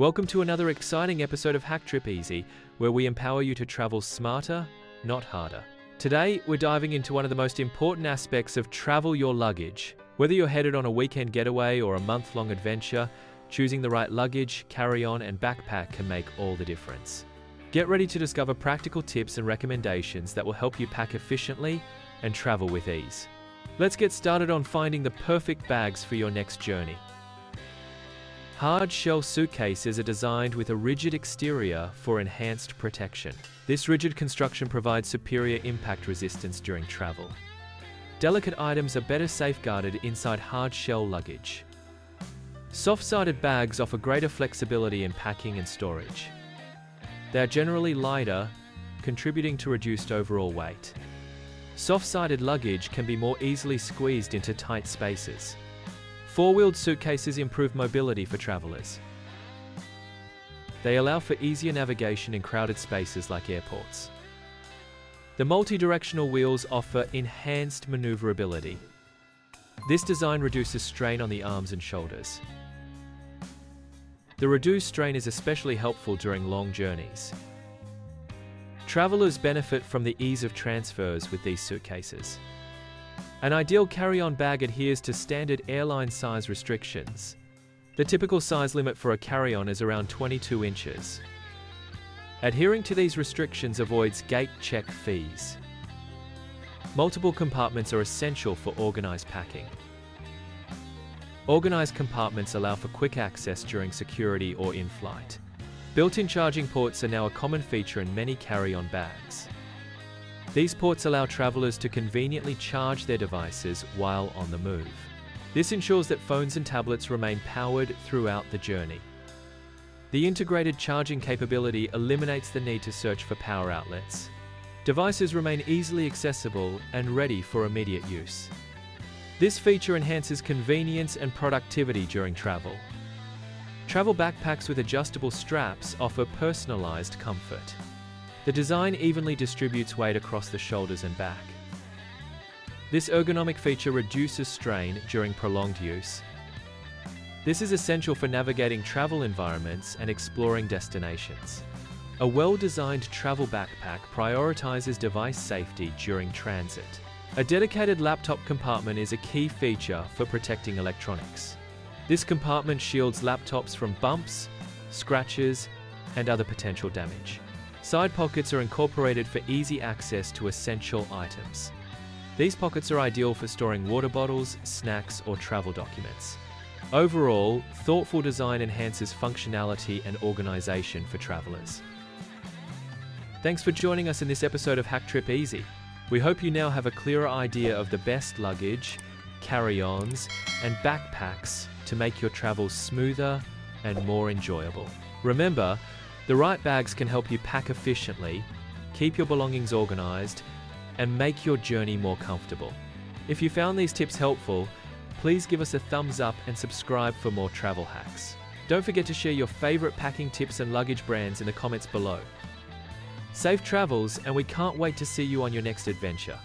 Welcome to another exciting episode of Hack Trip Easy, where we empower you to travel smarter, not harder. Today, we're diving into one of the most important aspects of travel: your luggage. Whether you're headed on a weekend getaway or a month-long adventure, choosing the right luggage, carry-on, and backpack can make all the difference. Get ready to discover practical tips and recommendations that will help you pack efficiently and travel with ease. Let's get started on finding the perfect bags for your next journey. Hard-shell suitcases are designed with a rigid exterior for enhanced protection. This rigid construction provides superior impact resistance during travel. Delicate items are better safeguarded inside hard-shell luggage. Soft-sided bags offer greater flexibility in packing and storage. They are generally lighter, contributing to reduced overall weight. Soft-sided luggage can be more easily squeezed into tight spaces. Four-wheeled suitcases improve mobility for travelers. They allow for easier navigation in crowded spaces like airports. The multi-directional wheels offer enhanced maneuverability. This design reduces strain on the arms and shoulders. The reduced strain is especially helpful during long journeys. Travelers benefit from the ease of transfers with these suitcases. An ideal carry-on bag adheres to standard airline size restrictions. The typical size limit for a carry-on is around 22 inches. Adhering to these restrictions avoids gate check fees. Multiple compartments are essential for organized packing. Organized compartments allow for quick access during security or in-flight. Built-in charging ports are now a common feature in many carry-on bags. These ports allow travelers to conveniently charge their devices while on the move. This ensures that phones and tablets remain powered throughout the journey. The integrated charging capability eliminates the need to search for power outlets. Devices remain easily accessible and ready for immediate use. This feature enhances convenience and productivity during travel. Travel backpacks with adjustable straps offer personalized comfort. The design evenly distributes weight across the shoulders and back. This ergonomic feature reduces strain during prolonged use. This is essential for navigating travel environments and exploring destinations. A well-designed travel backpack prioritizes device safety during transit. A dedicated laptop compartment is a key feature for protecting electronics. This compartment shields laptops from bumps, scratches, and other potential damage. Side pockets are incorporated for easy access to essential items. These pockets are ideal for storing water bottles, snacks, or travel documents. Overall, thoughtful design enhances functionality and organization for travelers. Thanks for joining us in this episode of Hack Trip Easy. We hope you now have a clearer idea of the best luggage, carry-ons, and backpacks to make your travels smoother and more enjoyable. Remember, the right bags can help you pack efficiently, keep your belongings organized, and make your journey more comfortable. If you found these tips helpful, please give us a thumbs up and subscribe for more travel hacks. Don't forget to share your favorite packing tips and luggage brands in the comments below. Safe travels, and we can't wait to see you on your next adventure.